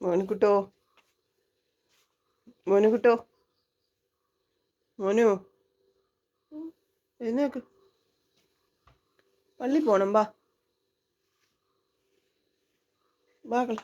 മോനുകുട്ടോ മോനുകുട്ടോ മോനു എഴുന്നേക്ക്. പള്ളി പോണം. ബാ ബാക്കള.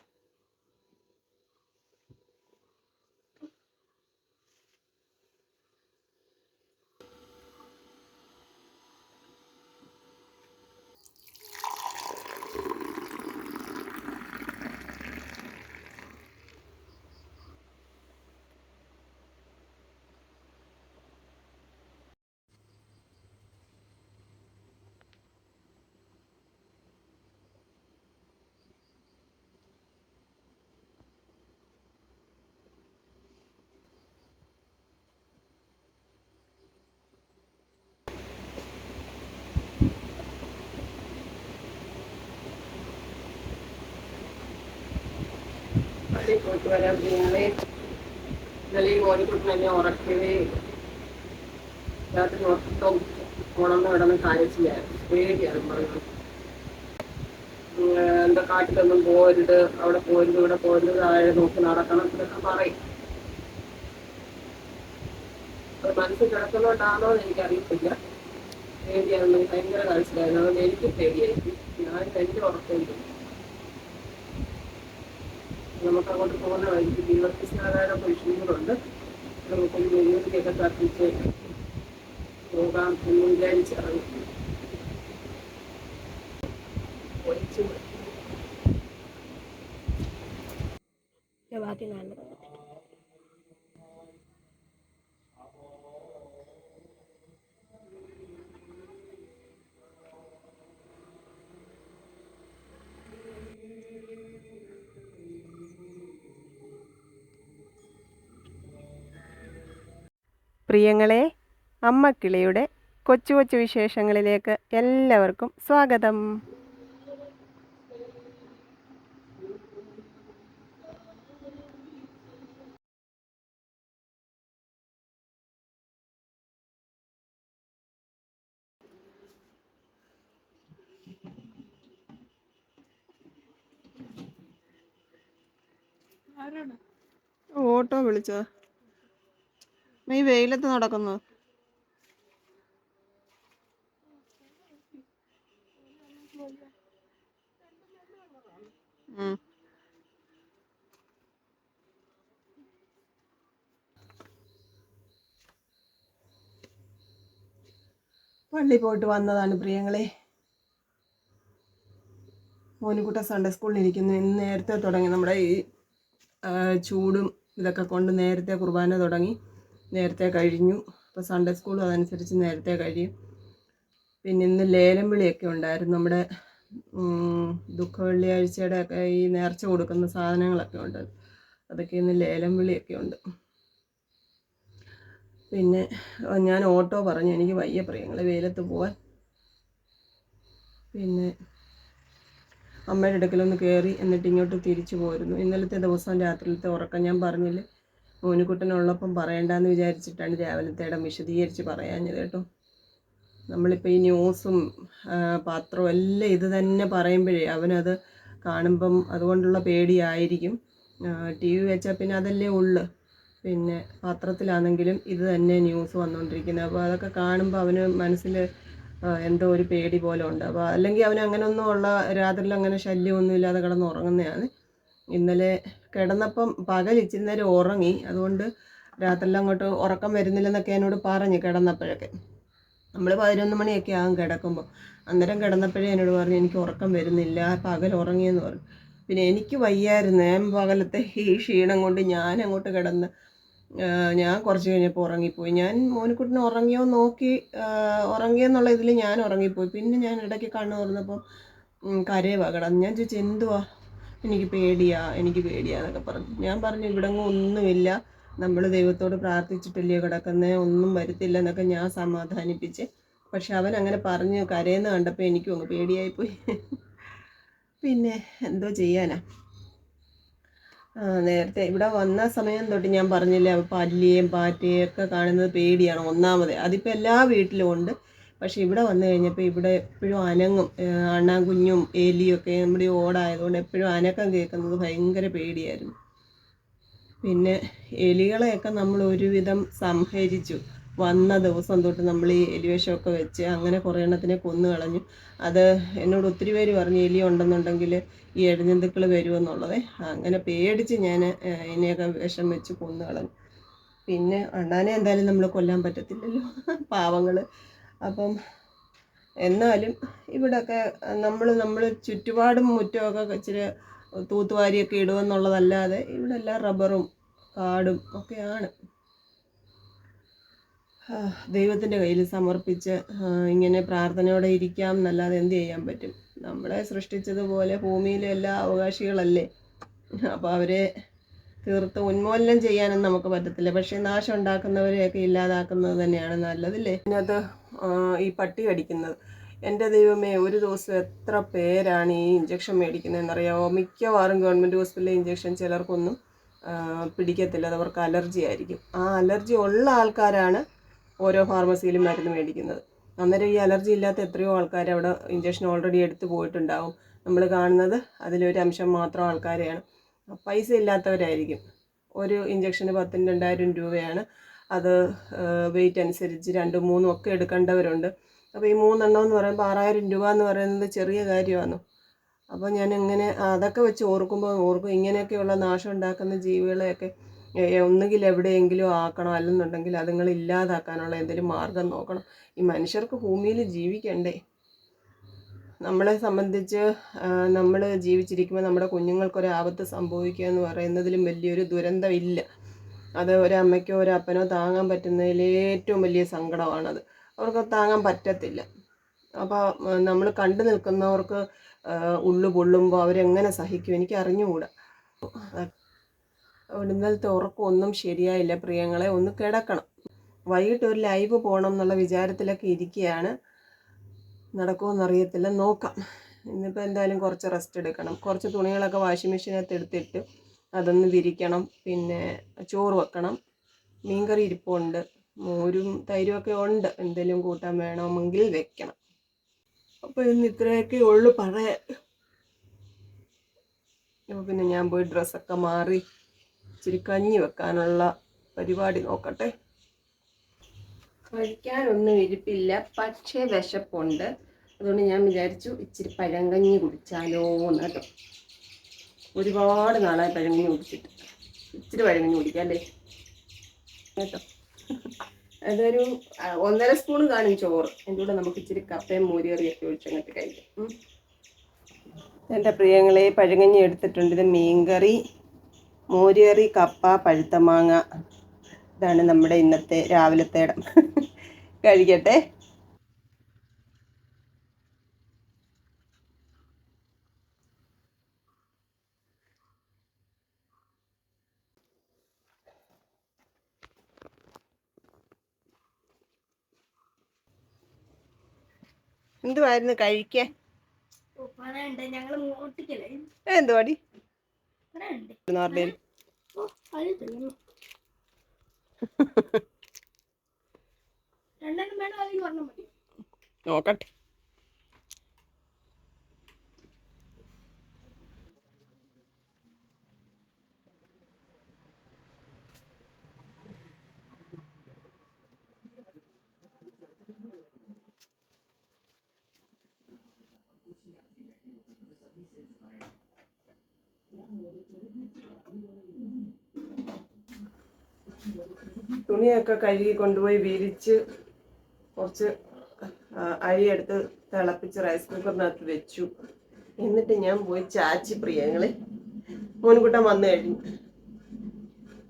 പള്ളി പോയിട്ട് വരാൻ പോണേ. ഇന്നലെ മോനിക്കുട്ടി തന്നെ ഉറക്കവേ രാത്രി മൊത്തം ഉണർന്ന് കിടന്ന് കാണിച്ചില്ലായിരുന്നു. പേടിയാണ് പറയുന്നത്. എന്താ കാട്ടിലൊന്നും പോരുത്, അവിടെ പോരുത്, ഇവിടെ പോരുത്, താഴെ നോക്കി നടക്കണം എന്നൊക്കെ പറയും. അത് മനസ്സിൽ കിടക്കുന്നുണ്ടാണോ എന്ന് എനിക്കറിയത്തില്ല. പേടിയാണ്, ഭയങ്കര കാണിച്ചില്ലായിരുന്നു. അതുകൊണ്ട് എനിക്ക് പേടിയായിരിക്കും. ഞാൻ എൻ്റെ ഉറക്കമില്ല. നമുക്ക് അങ്ങോട്ട് പോകുന്ന വഴിക്ക് ദീപസ്നാരായണ പുരുഷങ്ങളുണ്ട്. നമുക്കൊരു വെല്ലുവിളിയൊക്കെ കത്തിച്ച് പോകാം എന്ന് വിചാരിച്ചിറങ്ങി. ബാക്കി നല്ലത് പ്രിയങ്ങളെ, അമ്മക്കിളിയുടെ കൊച്ചു കൊച്ചു വിശേഷങ്ങളിലേക്ക് എല്ലാവർക്കും സ്വാഗതം. ഓട്ടോ വിളിച്ചോ? നീ വെയിലത്ത് നടക്കുന്നു. പള്ളി പോയിട്ട് വന്നതാണ് പ്രിയങ്ങളെ. മോനുകുട്ട സൺഡേ സ്കൂളിൽ ഇരിക്കുന്നു. ഇന്ന് നേരത്തെ തുടങ്ങി. നമ്മുടെ ഈ ചൂടും ഇതൊക്കെ കൊണ്ട് നേരത്തെ കുർബാന തുടങ്ങി, നേരത്തെ കഴിഞ്ഞു. അപ്പോൾ സൺഡേ സ്കൂളും അതനുസരിച്ച് നേരത്തെ കഴിയും. പിന്നെ ഇന്ന് ലേലം വിളിയൊക്കെ ഉണ്ടായിരുന്നു. നമ്മുടെ ദുഃഖ വെള്ളിയാഴ്ചയുടെ ഒക്കെ ഈ നേർച്ച കൊടുക്കുന്ന സാധനങ്ങളൊക്കെ ഉണ്ട്. അതൊക്കെ ഇന്ന് ലേലം വിളിയൊക്കെ ഉണ്ട്. പിന്നെ ഞാൻ ഓട്ടോ പറഞ്ഞു, എനിക്ക് വയ്യ പ്രിയങ്ങളെ വെയിലത്ത് പോവാൻ. പിന്നെ അമ്മയുടെ അടുക്കലൊന്ന് കയറി എന്നിട്ട് ഇങ്ങോട്ട് തിരിച്ചു പോരുന്നു. ഇന്നലത്തെ ദിവസം രാത്രിയിലത്തെ ഉറക്കം ഞാൻ പറഞ്ഞില്ലേ, മോനുകുട്ടനുള്ളപ്പം പറയണ്ടെന്ന് വിചാരിച്ചിട്ടാണ് രാവിലത്തെ ഇടം വിശദീകരിച്ച് പറയാഞ്ഞത് കേട്ടോ. നമ്മളിപ്പോൾ ഈ ന്യൂസും പത്രവും എല്ലാം ഇത് തന്നെ പറയുമ്പോഴേ അവനത് കാണുമ്പം അതുകൊണ്ടുള്ള പേടിയായിരിക്കും. ടി വി വെച്ചാൽ പിന്നെ അതല്ലേ ഉള്ളു. പിന്നെ പത്രത്തിലാണെങ്കിലും ഇത് തന്നെ ന്യൂസ് വന്നുകൊണ്ടിരിക്കുന്നത്. അപ്പോൾ അതൊക്കെ കാണുമ്പോൾ അവന് മനസ്സിൽ എന്തോ ഒരു പേടി പോലെ ഉണ്ട്. അപ്പോൾ അല്ലെങ്കിൽ അവന് അങ്ങനെയൊന്നും ഉള്ള രാത്രിയിൽ അങ്ങനെ ശല്യമൊന്നും ഇല്ലാതെ കിടന്ന് ഉറങ്ങുന്നതാണ്. ഇന്നലെ കിടന്നപ്പം പകൽ ഇച്ചിരി നേരം ഉറങ്ങി. അതുകൊണ്ട് രാത്രിയിൽ അങ്ങോട്ട് ഉറക്കം വരുന്നില്ലെന്നൊക്കെ എന്നോട് പറഞ്ഞ് കിടന്നപ്പോഴൊക്കെ. നമ്മൾ 11 മണിയൊക്കെ ആകും കിടക്കുമ്പോൾ. അന്നേരം കിടന്നപ്പോഴേ എന്നോട് പറഞ്ഞു എനിക്ക് ഉറക്കം വരുന്നില്ല, പകൽ ഉറങ്ങിയെന്ന് പറഞ്ഞു. പിന്നെ എനിക്ക് വയ്യായിരുന്നു. ഞാൻ പകലത്തെ ഈ ക്ഷീണം കൊണ്ട് ഞാൻ അങ്ങോട്ട് കിടന്ന് ഞാൻ കുറച്ച് കഴിഞ്ഞപ്പോൾ ഉറങ്ങിപ്പോയി. ഞാൻ മോനുകുട്ടിനെ ഉറങ്ങിയോ നോക്കി, ഉറങ്ങിയെന്നുള്ള ഇതിൽ ഞാൻ ഉറങ്ങിപ്പോയി. പിന്നെ ഞാൻ ഇടയ്ക്ക് കണ്ണ് തുറന്നപ്പോൾ കരയുവാ കിടന്ന്. ഞാൻ ചോദിച്ചു എന്തുവാ? എനിക്ക് പേടിയാ എന്നൊക്കെ പറഞ്ഞു. ഞാൻ പറഞ്ഞു ഇവിടെങ്ങും ഒന്നുമില്ല, നമ്മൾ ദൈവത്തോട് പ്രാർത്ഥിച്ചിട്ടില്ലയോ കിടക്കുന്നത്, ഒന്നും വരത്തില്ല എന്നൊക്കെ ഞാൻ സമാധാനിപ്പിച്ച്. പക്ഷെ അവൻ അങ്ങനെ പറഞ്ഞ് കരയുന്ന കണ്ടപ്പോൾ എനിക്കും അങ്ങ് പേടിയായിപ്പോയി. പിന്നെ എന്തോ ചെയ്യാനാ. നേരത്തെ ഇവിടെ വന്ന സമയം തൊട്ട് ഞാൻ പറഞ്ഞില്ലേ, പല്ലിയും പാറ്റയും ഒക്കെ കാണുന്നത് പേടിയാണ് ഒന്നാമത്. അതിപ്പോൾ എല്ലാ വീട്ടിലും ഉണ്ട്. പക്ഷെ ഇവിടെ വന്നു കഴിഞ്ഞപ്പോൾ ഇവിടെ എപ്പോഴും അനങ്ങും. അണ്ണാൻകുഞ്ഞും എലിയും ഒക്കെ നമ്മുടെ ഓടായതുകൊണ്ട് എപ്പോഴും അനക്കം കേൾക്കുന്നത് ഭയങ്കര പേടിയായിരുന്നു. പിന്നെ എലികളെയൊക്കെ നമ്മൾ ഒരുവിധം സംഹരിച്ചു. വന്ന ദിവസം തൊട്ട് നമ്മൾ ഈ എലിവിഷമൊക്കെ വെച്ച് അങ്ങനെ കുറേ എണ്ണത്തിനെ കൊന്നു കളഞ്ഞു. അത് എന്നോട് ഒത്തിരി പേര് പറഞ്ഞു എലി ഉണ്ടെന്നുണ്ടെങ്കിൽ ഈ എഴജന്തുക്കൾ വരുമെന്നുള്ളത്. അങ്ങനെ പേടിച്ച് ഞാൻ ഇതിനെയൊക്കെ വിഷം വെച്ച് കൊന്നു കളഞ്ഞു. പിന്നെ അണ്ണാനെ എന്തായാലും നമ്മൾ കൊല്ലാൻ പറ്റത്തില്ലല്ലോ, പാവങ്ങൾ. അപ്പം എന്നാലും ഇവിടെയൊക്കെ നമ്മൾ ചുറ്റുപാടും മുറ്റമൊക്കെ ഇച്ചിരി തൂത്തുവാരിയൊക്കെ ഇടുമെന്നുള്ളതല്ലാതെ ഇവിടെ എല്ലാം റബ്ബറും കാടും ഒക്കെയാണ്. ദൈവത്തിൻ്റെ കയ്യിൽ സമർപ്പിച്ച് ഇങ്ങനെ പ്രാർത്ഥനയോടെ ഇരിക്കാം എന്നല്ലാതെ എന്ത് ചെയ്യാൻ പറ്റും? നമ്മളെ സൃഷ്ടിച്ചതുപോലെ ഭൂമിയിലെ എല്ലാ അവകാശികളല്ലേ. അപ്പോൾ അവരെ തീർത്ത് ഉന്മൂലനം ചെയ്യാനും നമുക്ക് പറ്റത്തില്ല. പക്ഷേ നാശം ഉണ്ടാക്കുന്നവരെയൊക്കെ ഇല്ലാതാക്കുന്നത് തന്നെയാണ് നല്ലതില്ലേ. അതിനകത്ത് ഈ പട്ടി കടിക്കുന്നത്, എൻ്റെ ദൈവമേ, ഒരു ദിവസം എത്ര പേരാണ് ഈ ഇഞ്ചക്ഷൻ മേടിക്കുന്നതെന്നറിയാമോ? മിക്കവാറും ഗവൺമെൻറ് ഹോസ്പിറ്റലിലെ ഇഞ്ചക്ഷൻ ചിലർക്കൊന്നും പിടിക്കത്തില്ല, അത് അവർക്ക് അലർജി ആയിരിക്കും. ആ അലർജി ഉള്ള ആൾക്കാരാണ് ഓരോ ഫാർമസിയിലും മരുന്ന് മേടിക്കുന്നത്. അന്നേരം ഈ അലർജി ഇല്ലാത്ത എത്രയോ ആൾക്കാർ അവിടെ ഇഞ്ചക്ഷൻ ഓൾറെഡി എടുത്ത് പോയിട്ടുണ്ടാവും. നമ്മൾ കാണുന്നത് അതിലൊരു അംശം മാത്രം ആൾക്കാരെയാണ്. പൈസ ഇല്ലാത്തവരായിരിക്കും. ഒരു ഇഞ്ചക്ഷന് 10,000-2,000 രൂപയാണ്. അത് വെയിറ്റ് അനുസരിച്ച് 2-3 ഒക്കെ എടുക്കേണ്ടവരുണ്ട്. അപ്പോൾ ഈ 3 എണ്ണം എന്ന് പറയുമ്പോൾ 6,000 രൂപ എന്ന് പറയുന്നത് ചെറിയ കാര്യമാണ്. അപ്പോൾ ഞാൻ എങ്ങനെ അതൊക്കെ വെച്ച് ഓർക്കും ഇങ്ങനെയൊക്കെയുള്ള നാശം ഉണ്ടാക്കുന്ന ജീവികളെയൊക്കെ ഒന്നുകിൽ എവിടെയെങ്കിലും ആക്കണം, അല്ലെന്നുണ്ടെങ്കിൽ അതുങ്ങൾ ഇല്ലാതാക്കാനുള്ള എന്തെങ്കിലും മാർഗം നോക്കണം. ഈ മനുഷ്യർക്ക് ഭൂമിയിൽ ജീവിക്കണ്ടേ? നമ്മളെ സംബന്ധിച്ച് നമ്മൾ ജീവിച്ചിരിക്കുമ്പോൾ നമ്മുടെ കുഞ്ഞുങ്ങൾക്കൊരാപത്ത് സംഭവിക്കുക എന്ന് പറയുന്നതിലും വലിയൊരു ദുരന്തമില്ല. അത് ഒരമ്മയ്ക്കോ ഒരപ്പനോ താങ്ങാൻ പറ്റുന്നതിൽ ഏറ്റവും വലിയ സങ്കടമാണത്. അവർക്ക് താങ്ങാൻ പറ്റത്തില്ല. അപ്പോൾ നമ്മൾ കണ്ടു നിൽക്കുന്നവർക്ക് ഉള്ളു പൊള്ളുമ്പോൾ അവരെങ്ങനെ സഹിക്കും എനിക്ക് അറിഞ്ഞുകൂടാ. ഇന്നലത്തെ ഉറക്കമൊന്നും ശരിയായില്ല പ്രിയങ്ങളെ, ഒന്ന് കിടക്കണം. വൈകിട്ട് ഒരു ലൈവ് പോകണം എന്നുള്ള വിചാരത്തിലൊക്കെ ഇരിക്കുകയാണ്. നടക്കുമെന്നറിയത്തില്ല, നോക്കാം. ഇന്നിപ്പോൾ എന്തായാലും കുറച്ച് റെസ്റ്റ് എടുക്കണം. കുറച്ച് തുണികളൊക്കെ വാഷിംഗ് മെഷീനകത്ത് എടുത്തിട്ട് അതൊന്ന് വിരിക്കണം. പിന്നെ ചോറ് വെക്കണം, മീൻകറി ഇരിപ്പുണ്ട്, മോരും തൈരുമൊക്കെ ഉണ്ട്. എന്തെങ്കിലും കൂട്ടാൻ വേണമെങ്കിൽ വെക്കണം. അപ്പോൾ ഇന്ന് ഇത്രയൊക്കെ ഉള്ളു പറയാൻ. അപ്പോൾ പിന്നെ ഞാൻ പോയി ഡ്രസ്സൊക്കെ മാറി ഇച്ചിരി കഞ്ഞി വെക്കാനുള്ള പരിപാടി നോക്കട്ടെ. കഴിക്കാനൊന്നും ഇരിപ്പില്ല, പക്ഷേ വിശപ്പുണ്ട്. അതുകൊണ്ട് ഞാൻ വിചാരിച്ചു ഇച്ചിരി പഴങ്കഞ്ഞി കുടിച്ചാലോ എന്ന് കേട്ടോ. ഒരുപാട് നാളായി പഴങ്കഞ്ഞി കുടിച്ചിട്ട്. ഇച്ചിരി പഴങ്കഞ്ഞി കുടിക്കാം അല്ലേ കേട്ടോ. അതൊരു 1.5 സ്പൂൺ കാണും ചോറ്. എൻ്റെ കൂടെ നമുക്ക് ഇച്ചിരി കപ്പയും മോരുകറിയൊക്കെ ഒഴിച്ചങ്ങോട്ട് കഴിക്കാം. എൻ്റെ പ്രിയങ്ങളെ, പഴങ്കഞ്ഞി എടുത്തിട്ടുണ്ട്. ഇത് മീൻകറി, മോരുകറി, കപ്പ, പഴുത്ത മാങ്ങ. ഇതാണ് നമ്മുടെ ഇന്നത്തെ രാവിലത്തെ ഇടം. കഴിക്കട്ടെ. എന്തുവായിരുന്നു കഴിക്കാൻ? എന്തുവാടി നോക്കട്ടെ. തുണിയൊക്കെ കഴുകി കൊണ്ടുപോയി വിരിച്ച് കുറച്ച് അരിയെടുത്ത് തിളപ്പിച്ച് റൈസ് കുക്കറിനകത്ത് വെച്ചു. എന്നിട്ട് ഞാൻ പോയി ചാച്ചി പ്രിയങ്ങളെ. മോനുകുട്ടൻ വന്നു കഴിഞ്ഞു.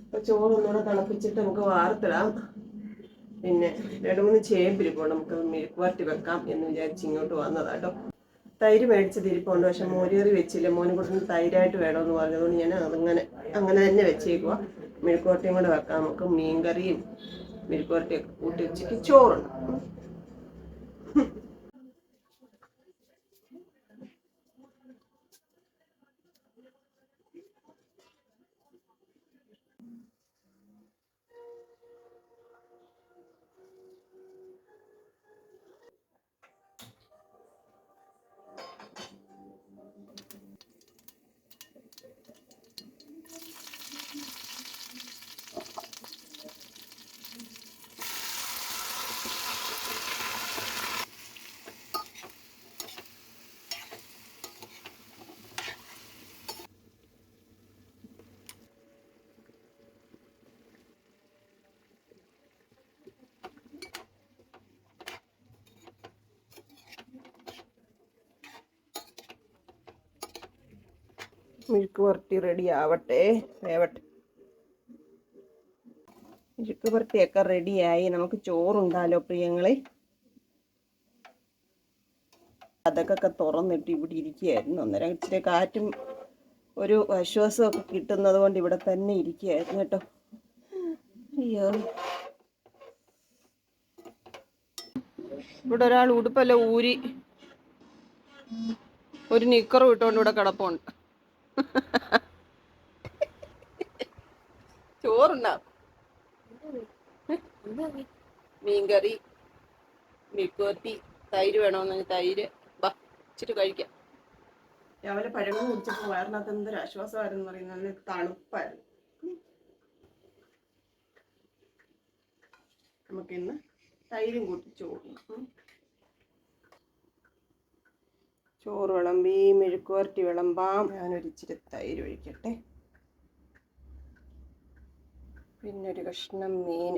അപ്പോൾ ചോറൊന്നുകൂടെ തിളപ്പിച്ചിട്ട് നമുക്ക് വാർത്തിടാം. പിന്നെ 2-3 ചേമ്പിരിപ്പോൾ നമുക്ക് മെഴുക്ക് വരട്ടി വെക്കാം എന്ന് വിചാരിച്ച് ഇങ്ങോട്ട് വന്നതാട്ടോ. തൈര് മേടിച്ചത് ഇരിപ്പുണ്ട്, പക്ഷെ മോരുകറി വെച്ചില്ല. മോനുകുട്ടന് തൈരായിട്ട് വേണമെന്ന് പറഞ്ഞതുകൊണ്ട് ഞാൻ അങ്ങനെ തന്നെ വെച്ചേക്കുക. മെഴുക്ക് വരട്ടിയും കൂടെ വെക്കാം നമുക്ക്. മീൻകറിയും മെഴുക്ക് വരട്ടിയൊക്കെ കൂട്ടി ഉച്ചയ്ക്ക് ചോറുണ്ട്. മെഴുക്ക് പുരട്ടി റെഡി ആവട്ടെ, വേവട്ടെ. മെഴുക്ക് പുരട്ടിയൊക്കെ റെഡിയായി. നമുക്ക് ചോറുണ്ടാലോ പ്രിയങ്ങളെ. അതൊക്കെ തുറന്നിട്ട് ഇവിടെ ഇരിക്കുകയായിരുന്നു. അന്നേരം ഇച്ചിരി കാറ്റും ഒരു ആശ്വാസമൊക്കെ കിട്ടുന്നത് കൊണ്ട് ഇവിടെ തന്നെ ഇരിക്കുകയായിരുന്നു കേട്ടോ. അയ്യോ, ഇവിടെ ഒരാൾ ഉടുപ്പെല്ലാം ഊരി ഒരു നിക്കറും ഇട്ടുകൊണ്ട് ഇവിടെ കിടപ്പുണ്ട്. ചോറുണ്ടാവും, മീൻകറി, മെഴുക്കുവരട്ടി, തൈര് വേണമെന്ന് തൈര്. ബാ ഇച്ചിരി കഴിക്കാം. രാവിലെ പഴങ്ങൾ കുടിച്ചപ്പോൾ വയറിനകത്ത് എന്തൊരു ആശ്വാസമായിരുന്നു പറയുന്നത്. തണുപ്പായിരുന്നു. നമുക്കിന്ന് തൈരും കൂട്ടി ചോറ് വിളമ്പി, മെഴുക്കുവരട്ടി വിളമ്പാം. ഞാനൊരിച്ചിരി തൈര് ഒഴിക്കട്ടെ. പിന്നെ ഒരു കഷ്ണം മീൻ.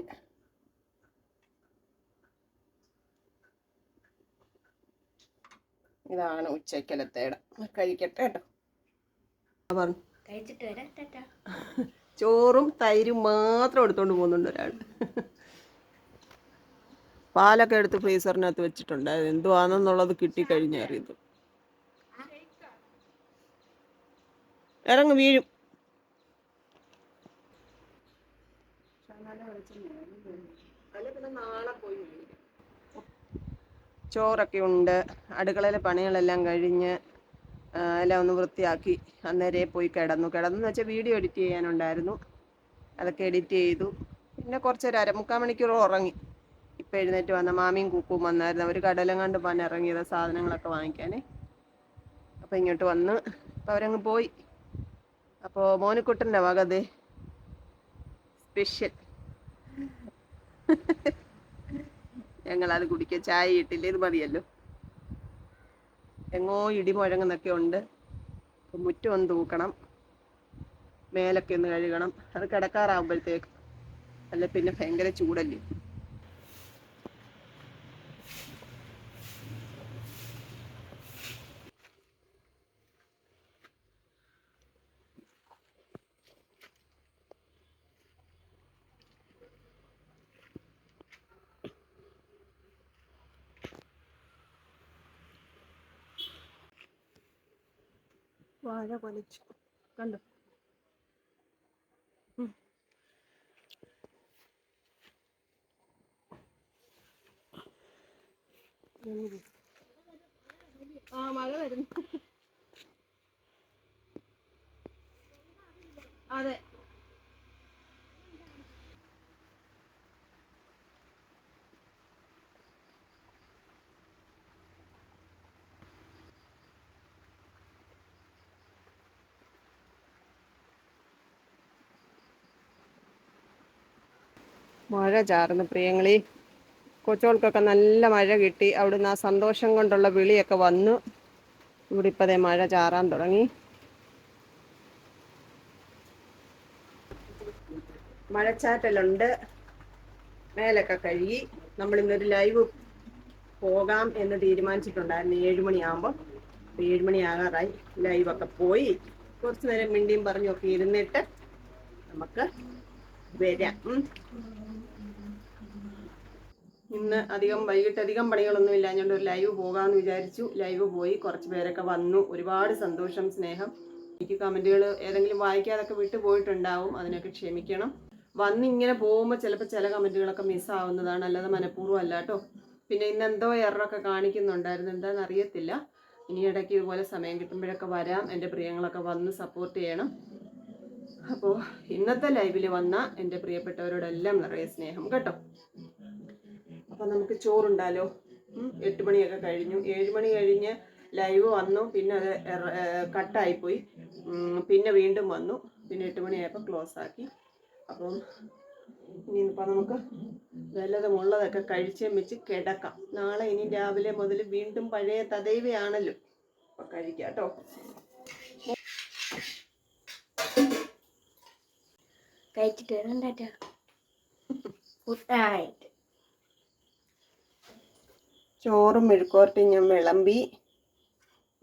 ഇതാണ് ഉച്ചക്കലത്തേട. കഴിക്കട്ടെ കേട്ടോ. ചോറും തൈരും മാത്രം എടുത്തോണ്ട് പോകുന്നുണ്ട് ഒരാൾ. പാലൊക്കെ എടുത്ത് ഫ്രീസറിനകത്ത് വെച്ചിട്ടുണ്ട്. അത് എന്തുവാണെന്നുള്ളത് കിട്ടിക്കഴിഞ്ഞറിയത്. ഇറങ്ങി വീഴും. ചോറൊക്കെ ഉണ്ട്. അടുക്കളയിലെ പണികളെല്ലാം കഴിഞ്ഞ് എല്ലാം ഒന്ന് വൃത്തിയാക്കി അന്നേരം പോയി കിടന്നു വെച്ചാൽ വീഡിയോ എഡിറ്റ് ചെയ്യാനുണ്ടായിരുന്നു. അതൊക്കെ എഡിറ്റ് ചെയ്തു. പിന്നെ കുറച്ചൊരു 3/4 മണിക്കൂർ ഉറങ്ങി. ഇപ്പം എഴുന്നേറ്റ് വന്ന മാമിയും കൂക്കും വന്നായിരുന്നു. അവർ കടലങ്ങാണ്ട് പോകാൻ ഇറങ്ങിയത് സാധനങ്ങളൊക്കെ വാങ്ങിക്കാനേ. അപ്പം ഇങ്ങോട്ട് വന്ന് അപ്പം അവരങ്ങ് പോയി. അപ്പോൾ മോനിക്കുട്ടൻ്റെ വകതേ സ്പെഷ്യൽ. ഞങ്ങളത് കുടിക്കുക. ചായ ഇട്ടില്ല, ഇത് മതിയല്ലോ. എങ്ങോ ഇടിമുഴങ്ങുന്നൊക്കെ ഉണ്ട്. മുറ്റം ഒന്ന് തൂക്കണം, മേലൊക്കെ ഒന്ന് കഴുകണം. അത് കിടക്കാറാവുമ്പോഴത്തേക്ക്. അല്ല പിന്നെ ഭയങ്കര ചൂടല്ലേ. വാഴ കൊലച്ചു കണ്ടോ. ആ മഴ വരുന്നു. അതെ, മഴ ചാർന്ന് പ്രിയങ്ങളെ. കൊച്ചുകൾക്കൊക്കെ നല്ല മഴ കിട്ടി. അവിടുന്ന് ആ സന്തോഷം കൊണ്ടുള്ള വിളിയൊക്കെ വന്നു. ഇവിടെ ഇപ്പതേ മഴ ചാറാൻ തുടങ്ങി. മഴച്ചാറ്റലുണ്ട്. മേലൊക്കെ കഴുകി. നമ്മളിന്നൊരു ലൈവ് പോകാം എന്ന് തീരുമാനിച്ചിട്ടുണ്ടായിരുന്നു 7 മണിയാകുമ്പോൾ. 7 മണിയാകാറായി. ലൈവൊക്കെ പോയി കുറച്ച് നേരം മിണ്ടിയും പറഞ്ഞൊക്കെ ഇരുന്നിട്ട് നമുക്ക് വരാം. ഇന്ന് വൈകിട്ടധികം പണികളൊന്നും ഇല്ലാഞ്ഞുകൊണ്ട് ഒരു ലൈവ് പോകാമെന്ന് വിചാരിച്ചു. ലൈവ് പോയി. കുറച്ച് പേരൊക്കെ വന്നു. ഒരുപാട് സന്തോഷം, സ്നേഹം. എനിക്ക് കമൻറ്റുകൾ ഏതെങ്കിലും വായിക്കാതൊക്കെ വിട്ടു പോയിട്ടുണ്ടാവും, അതിനൊക്കെ ക്ഷമിക്കണം. വന്നിങ്ങനെ പോകുമ്പോൾ ചിലപ്പോൾ ചില കമൻറ്റുകളൊക്കെ മിസ്സാവുന്നതാണ്, അല്ലാതെ മനഃപൂർവ്വം അല്ല കേട്ടോ. പിന്നെ ഇന്ന് എന്തോ എററൊക്കെ കാണിക്കുന്നുണ്ടായിരുന്നു, എന്താണെന്ന് അറിയത്തില്ല. ഇനി ഇടയ്ക്ക് ഇതുപോലെ സമയം കിട്ടുമ്പോഴൊക്കെ വരാം. എൻ്റെ പ്രിയങ്ങളൊക്കെ വന്ന് സപ്പോർട്ട് ചെയ്യണം. അപ്പോൾ ഇന്നത്തെ ലൈവിൽ വന്ന എൻ്റെ പ്രിയപ്പെട്ടവരോടെല്ലാം നിറയെ സ്നേഹം കേട്ടോ. അപ്പം നമുക്ക് ചോറുണ്ടാലോ. 8 മണിയൊക്കെ കഴിഞ്ഞു. 7 മണി കഴിഞ്ഞ് ലൈവ് വന്നു. പിന്നെ അത് കട്ടായിപ്പോയി. പിന്നെ വീണ്ടും വന്നു. പിന്നെ 8 മണിയായപ്പോൾ ക്ലോസ് ആക്കി. അപ്പം ഇനിയിപ്പോൾ നമുക്ക് വല്ലതുമുള്ളതൊക്കെ കഴിച്ചും വെച്ച് കിടക്കാം. നാളെ ഇനി രാവിലെ മുതൽ വീണ്ടും പഴയ തദൈവയാണല്ലോ. അപ്പം കഴിക്കാം കേട്ടോ. കഴിച്ചിട്ട് ചോറും മെഴുക്കുവരട്ടിയും ഞാൻ വിളമ്പി.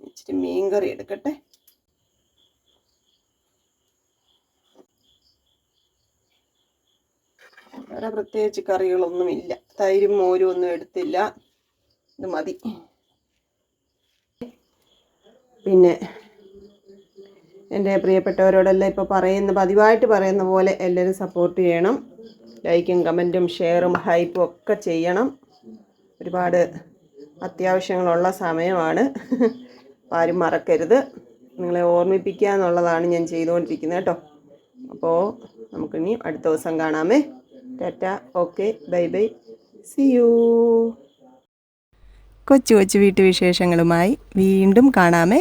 ഇച്ചിരി മീൻകറി എടുക്കട്ടെ. വേറെ പ്രത്യേകിച്ച് കറികളൊന്നുമില്ല. തൈരും മോരും ഒന്നും എടുത്തില്ല, ഇത് മതി. പിന്നെ എൻ്റെ പ്രിയപ്പെട്ടവരോടെല്ലാം ഇപ്പോൾ പതിവായിട്ട് പറയുന്ന പോലെ എല്ലാവരും സപ്പോർട്ട് ചെയ്യണം. ലൈക്കും കമൻറ്റും ഷെയറും ഹൈപ്പും ഒക്കെ ചെയ്യണം. ഒരുപാട് അത്യാവശ്യങ്ങളുള്ള സമയമാണ്, ആരും മറക്കരുത്. നിങ്ങളെ ഓർമ്മിപ്പിക്കുക എന്നുള്ളതാണ് ഞാൻ ചെയ്തുകൊണ്ടിരിക്കുന്നത് കേട്ടോ. അപ്പോൾ നമുക്കിനി അടുത്ത ദിവസം കാണാമേ. Tata, okay, bye bye, see you. കൊച്ചു കൊച്ചു വീട്ടുവിശേഷങ്ങളുമായി വീണ്ടും കാണാമേ.